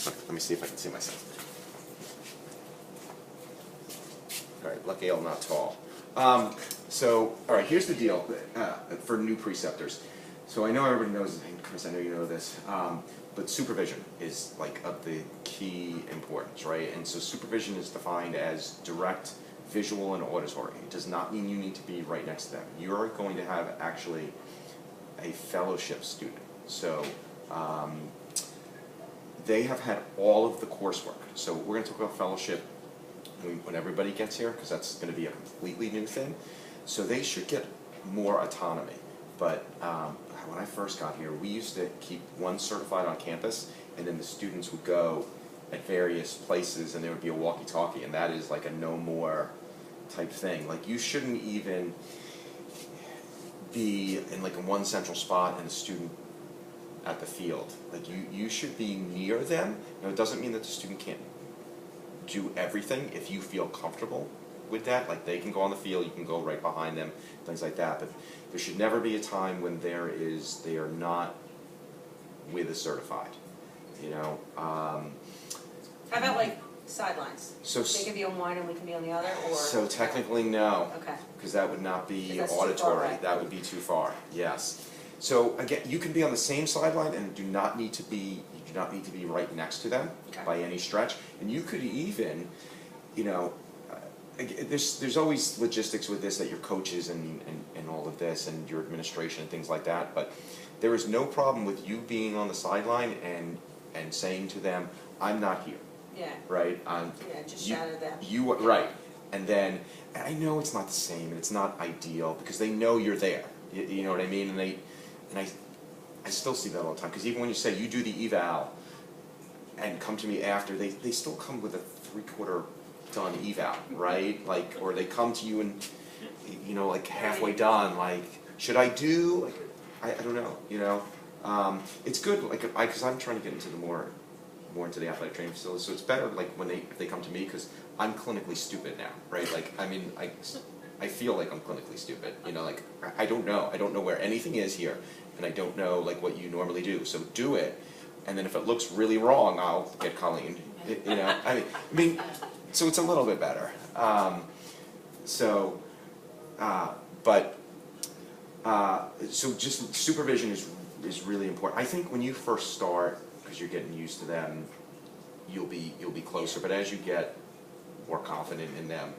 Let me see if I can see myself. All right, lucky I'm not tall. So, all right, here's the deal for new preceptors. So I know everybody knows, and Chris, I know you know this, but supervision is like of the key importance, right? And so supervision is defined as direct visual and auditory. It does not mean you need to be right next to them. You're going to have actually a fellowship student. So they have had all of the coursework. So we're going to talk about fellowship when everybody gets here, because that's going to be a completely new thing. So they should get more autonomy. But when I first got here, we used to keep one certified on campus, and then the students would go at various places, and there would be a walkie-talkie, and that is like a no more type thing. Like, you shouldn't even be in like one central spot and a student at the field. Like, you should be near them. Now, it doesn't mean that the student can't do everything if you feel comfortable with that. Like, they can go on the field, you can go right behind them, things like that. But there should never be a time when they are not with a certified, you know. How about like sidelines? So they can be on one and we can be on the other, or? So technically no. Okay. Because that would not be That's too auditory. far, right? That would be too far. Yes. So again, you can be on the same sideline and you do not need to be right next to them by any stretch. And you could even, you know, there's always logistics with this, that your coaches and all of this and your administration and things like that, but there is no problem with you being on the sideline and saying to them, I'm not here. Yeah. Right? Yeah, just shadow them. Right. And then, and I know it's not the same and it's not ideal because they know you're there. You know what I mean? And I still see that all the time, because even when you say you do the eval and come to me after, they still come with a 3/4 done eval, right? Like, or they come to you and, you know, like halfway done, like, should I do? Like, I don't know, you know. It's good, like, because I'm trying to get into the more into the athletic training facility, so it's better, like, when if they come to me, because I'm clinically stupid now, right? Like, I mean, I feel like I'm clinically stupid, you know, like, I don't know where anything is here, and I don't know, like, what you normally do, so do it, and then if it looks really wrong, I'll get Colleen, you know, I mean, so it's a little bit better. So just supervision is really important. I think when you first start, because you're getting used to them, you'll be closer. But as you get more confident in them,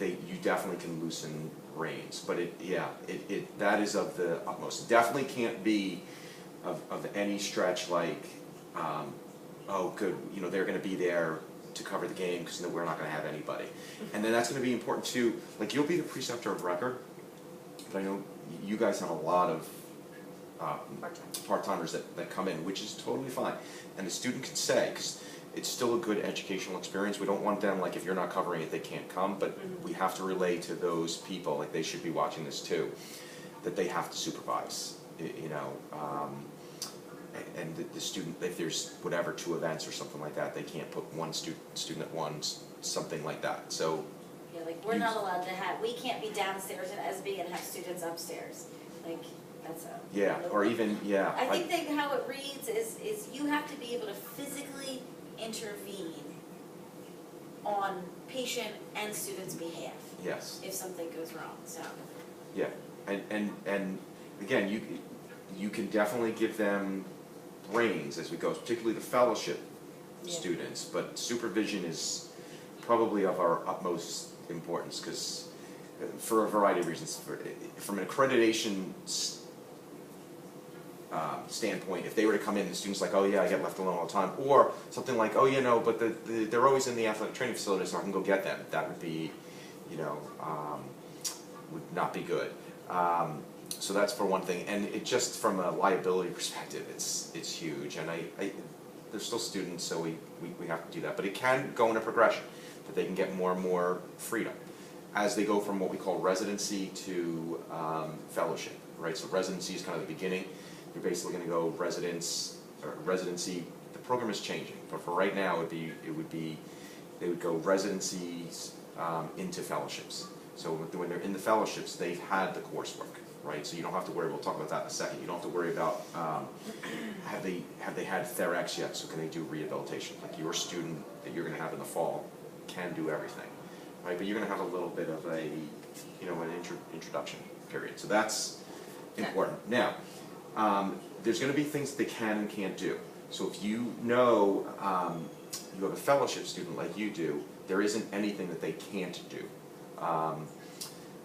you definitely can loosen reins. But that is of the utmost. It definitely can't be of any stretch like, oh, good, you know, they're going to be there to cover the game because we're not going to have anybody. And then that's going to be important too. Like, you'll be the preceptor of record, but I know you guys have a lot of part-timers that come in, which is totally fine. And the student can say, because it's still a good educational experience, we don't want them, like, if you're not covering it, they can't come, but we have to relay to those people, like, they should be watching this too, that they have to supervise, you know. And the student, if there's whatever 2 events or something like that, they can't put one student at once, something like that. So yeah, like, we're not allowed to we can't be downstairs in SB and have students upstairs. Like, that's a or even I think how it reads is you have to be able to physically intervene on patient and student's behalf. Yes. If something goes wrong. So. Yeah, and again, you can definitely give them reins as we go, particularly the fellowship students, but supervision is probably of our utmost importance, because for a variety of reasons. From an accreditation standpoint, if they were to come in, the student's like, oh yeah, I get left alone all the time, or something like, oh yeah, no, but they're always in the athletic training facility, so I can go get them. That would be, you know, would not be good. So that's for one thing, and it just from a liability perspective, it's huge. And they're still students, so we have to do that. But it can go in a progression that they can get more and more freedom as they go from what we call residency to fellowship, right? So residency is kind of the beginning. You're basically going to go residency. The program is changing, but for right now, they would go residencies into fellowships. So when they're in the fellowships, they've had the coursework. right? So you don't have to worry, we'll talk about that in a second, you don't have to worry about, have they had TheraX yet, so can they do rehabilitation? Like your student that you're gonna have in the fall can do everything, right? But you're gonna have a little bit of a, you know, an introduction period, so that's important. Now, there's gonna be things they can and can't do. So if you know, you have a fellowship student like you do, there isn't anything that they can't do.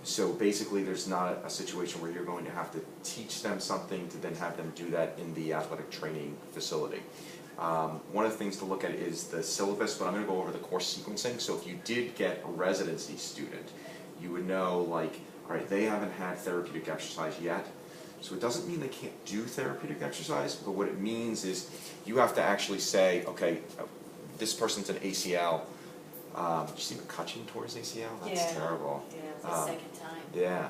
So basically there's not a situation where you're going to have to teach them something to then have them do that in the athletic training facility. One of the things to look at is the syllabus, but I'm going to go over the course sequencing. So if you did get a residency student, you would know, like, all right, they haven't had therapeutic exercise yet. So it doesn't mean they can't do therapeutic exercise, but what it means is you have to actually say, okay, this person's an ACL. Did you see McCutcheon tore his ACL? That's Yeah. terrible. Yeah, it's the second time. Yeah.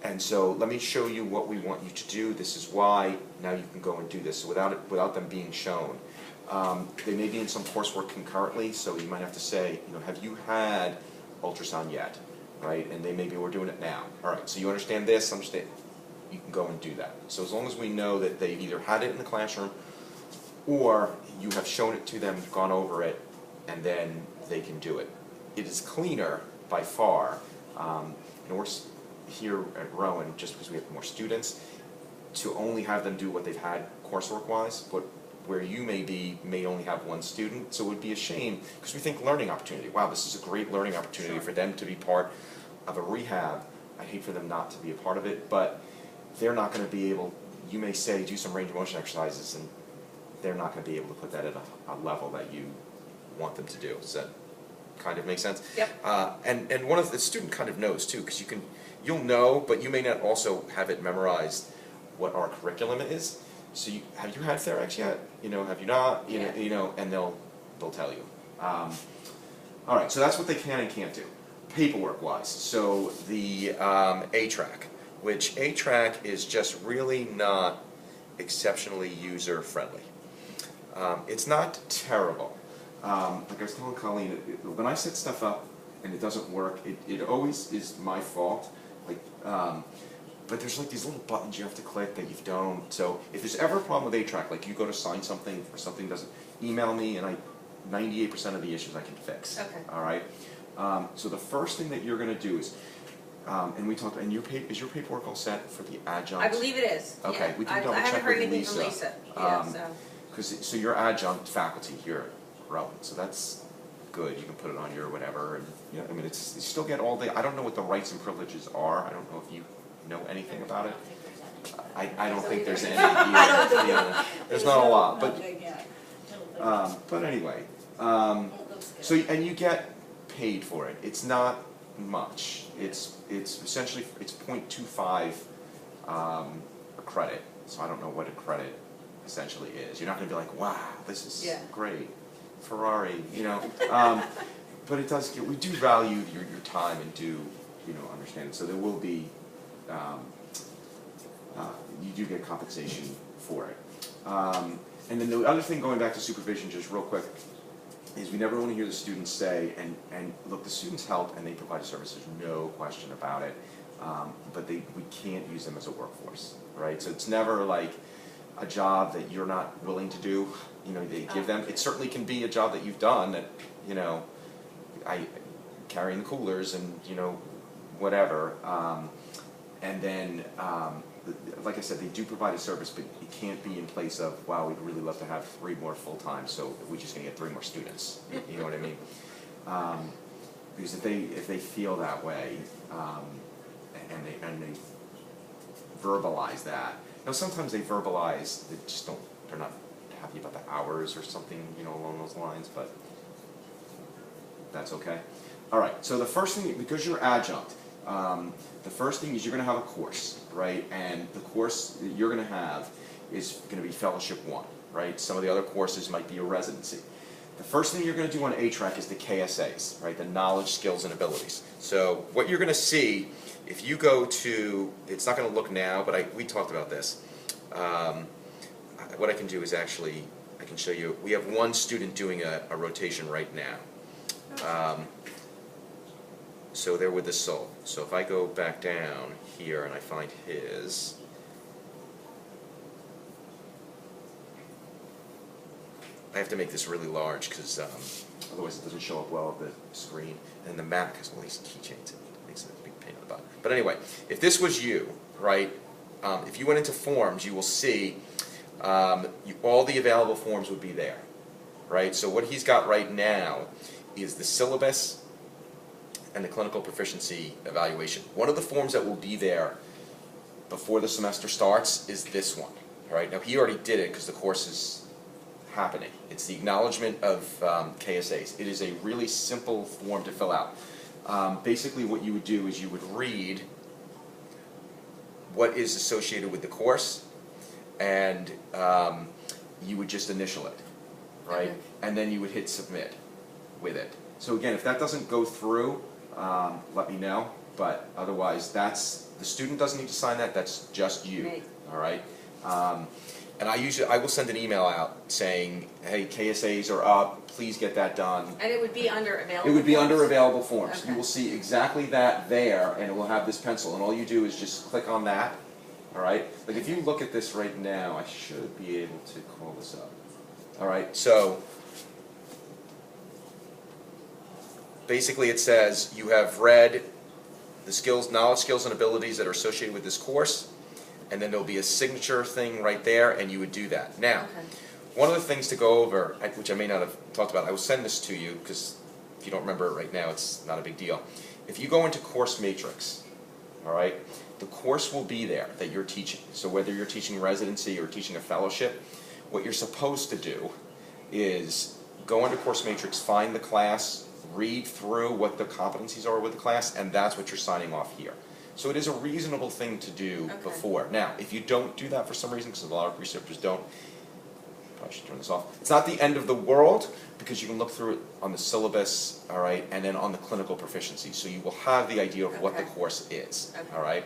And so let me show you what we want you to do. This is why now you can go and do this. So without them being shown. They may be in some coursework concurrently, so you might have to say, you know, have you had ultrasound yet? Right? And they maybe we're doing it now. All right, so you understand this, understand, you can go and do that. So as long as we know that they've either had it in the classroom or you have shown it to them, gone over it, and then they can do it. It is cleaner by far. And we're here at Rowan, just because we have more students, to only have them do what they've had coursework-wise, but where you may only have one student, so it would be a shame, because we think learning opportunity, wow, this is a great learning opportunity for them to be part of a rehab. I'd hate for them not to be a part of it, but they're not going to be able, you may say, do some range of motion exercises, and they're not going to be able to put that at a level that you want them to do. Does that kind of make sense? Yep. And one of the student kind of knows too, because you'll know, but you may not also have it memorized what our curriculum is. So have you had TheraX yet? You know, have you not? You know, and they'll tell you. All right, so that's what they can and can't do, paperwork-wise. So the A-Track, which A-Track is just really not exceptionally user-friendly. It's not terrible. Like I was telling Colleen, when I set stuff up and it doesn't work, it always is my fault. Like, but there's like these little buttons you have to click that you don't. So if there's ever a problem with A-Track, like you go to sign something or something doesn't, email me and 98% of the issues I can fix. Okay. All right. So the first thing that you're going to do is, and we talked, and is your paperwork all set for the adjunct? I believe it is. Okay, Yeah. we can double I haven't check heard with anything from Lisa. Lisa. Yeah, so. So you're adjunct faculty here at Rowan, so that's good. You can put it on your whatever, and you know, I mean, you still get all the. I don't know what the rights and privileges are. I don't know if you know anything about it. I don't think there's any. There's not a lot, but anyway, so and you get paid for it. It's not much. It's essentially it's 0.25 a credit. So I don't know what a credit essentially is. You're not going to be like, wow, this is great, Ferrari, you know. But it does. We do value your time and do understand it. So there will be. You do get compensation for it. And then the other thing, going back to supervision, just real quick, is we never want to hear the students say, and look, the students help and they provide a service, there's no question about it, but we can't use them as a workforce, right? So it's never like a job that you're not willing to do, they give them. It certainly can be a job that you've done that, carrying the coolers and, whatever. And then, like I said, they do provide a service, but it can't be in place of, wow, we'd really love to have 3 more full-time, so we're just going to get 3 more students. You know what I mean? Because if they feel that way, and they verbalize that. Now, sometimes they verbalize, they're not happy about the hours or something, along those lines, but that's okay. All right, so the first thing, because you're adjunct, the first thing is you're going to have a course, right? And the course that you're going to have is going to be Fellowship 1, right? Some of the other courses might be a residency. The first thing you're going to do on A-Track is the KSAs, right? The knowledge, skills, and abilities. So what you're going to see, if you go to, it's not going to look now, but we talked about this. What I can do is actually, I can show you, we have one student doing a rotation right now. So they're with the soul. So if I go back down here and I find his, I have to make this really large because otherwise it doesn't show up well on the screen. And the Mac has all these keychains. It makes it a big pain in the butt. But anyway, if this was you, right, if you went into forms, you will see all the available forms would be there, right? So what he's got right now is the syllabus and the clinical proficiency evaluation. One of the forms that will be there before the semester starts is this one, all right? Now, he already did it because the course is happening. It's the acknowledgement of KSAs. It is a really simple form to fill out. Basically, what you would do is you would read what is associated with the course, and you would just initial it, right? Okay. And then you would hit submit with it. So again, if that doesn't go through, let me know. But otherwise, the student doesn't need to sign that. That's just you. Right. All right. And I will send an email out saying, hey, KSAs are up. Please get that done. And it would be under available It would be forms? under available forms. Okay. You will see exactly that there, and it will have this pencil. And all you do is just click on that. All right. Like if you look at this right now, I should be able to call this up. All right. So basically, it says you have read the skills, knowledge, skills, and abilities that are associated with this course, and then there'll be a signature thing right there, and you would do that. Now, Okay. one of the things to go over, which I may not have talked about, I will send this to you because if you don't remember it right now, it's not a big deal. If you go into course matrix, all right, the course will be there that you're teaching. So whether you're teaching residency or teaching a fellowship, what you're supposed to do is go into course matrix, find the class, read through what the competencies are with the class, and that's what you're signing off here. So it is a reasonable thing to do Okay. before. Now, if you don't do that for some reason, because a lot of preceptors don't, I should turn this off. It's not the end of the world because you can look through it on the syllabus, all right, and then on the clinical proficiency. So you will have the idea of what the Okay. course is, Okay. all right.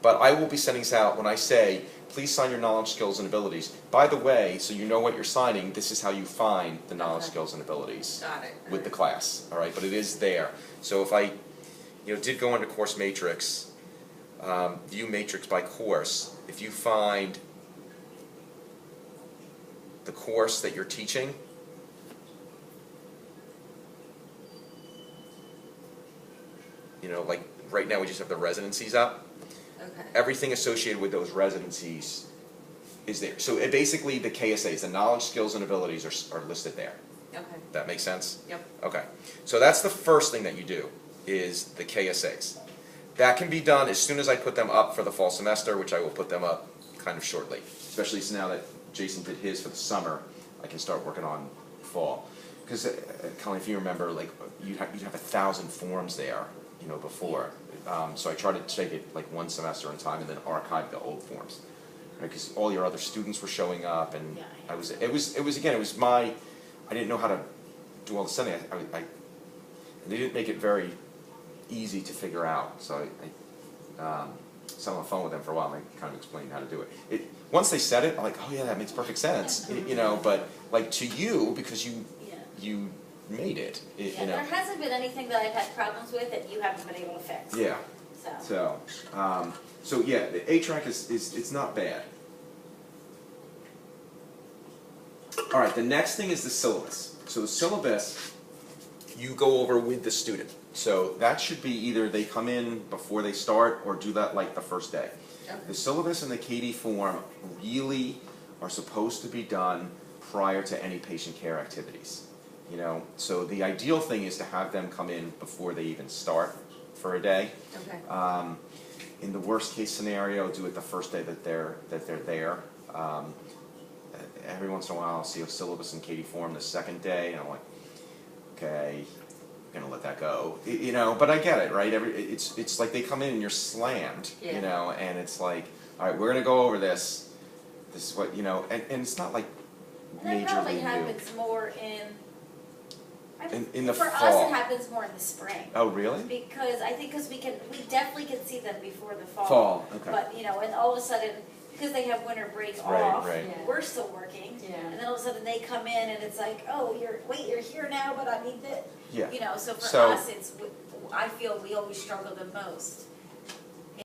But I will be sending this out when I say, please sign your knowledge, skills, and abilities. By the way, so you know what you're signing, this is how you find the knowledge, Okay. skills, and abilities Got it. with the class, all right. But it is there. So if I, did go into course matrix, view matrix by course. If you find the course that you're teaching, like right now we just have the residencies up. Okay. Everything associated with those residencies is there. So basically the KSAs, the knowledge, skills, and abilities are listed there. Okay. That makes sense? Yep. Okay. So that's the first thing that you do, is the KSAs. That can be done as soon as I put them up for the fall semester, which I will put them up kind of shortly. Especially now that Jason did his for the summer, I can start working on fall. Because, Colleen, if you remember, like you'd have 1,000 forms there, before. So I tried to take it like one semester at a time and then archive the old forms, because all your other students were showing up, and Yeah, I didn't know how to do all the sending. They didn't make it very easy to figure out. So I sat on the phone with them for a while and I kind of explained how to do it. Once they said it, I'm like, oh yeah, that makes perfect sense. But like to you, because you made it. There hasn't been anything that I've had problems with that you haven't been able to fix. Yeah. So. So yeah, the A-track is it's not bad. All right, the next thing is the syllabus. So the syllabus, you go over with the student. So that should be either they come in before they start or do that like the first day. Okay. The syllabus and the KD form really are supposed to be done prior to any patient care activities. So the ideal thing is to have them come in before they even start for a day. Okay. In the worst case scenario, do it the first day that they're there. Every once in a while, I'll see a syllabus and KD form the second day, and I'm like, okay, I'm gonna let that go. But I get it, right? It's like they come in and you're slammed, Yeah. and it's like, all right, we're gonna go over this. This is what and it's not like That probably majorly new. happens more In the for fall. us, it happens more in the spring. Oh, really? Because I think we definitely can see them before the fall. Fall, okay. But, and all of a sudden, because they have winter break Right, off, right. Yeah. we're still working. Yeah. And then all of a sudden they come in and it's like, oh, you're here now, but I need that. Yeah. So for So- us, it's I feel we always struggle the most.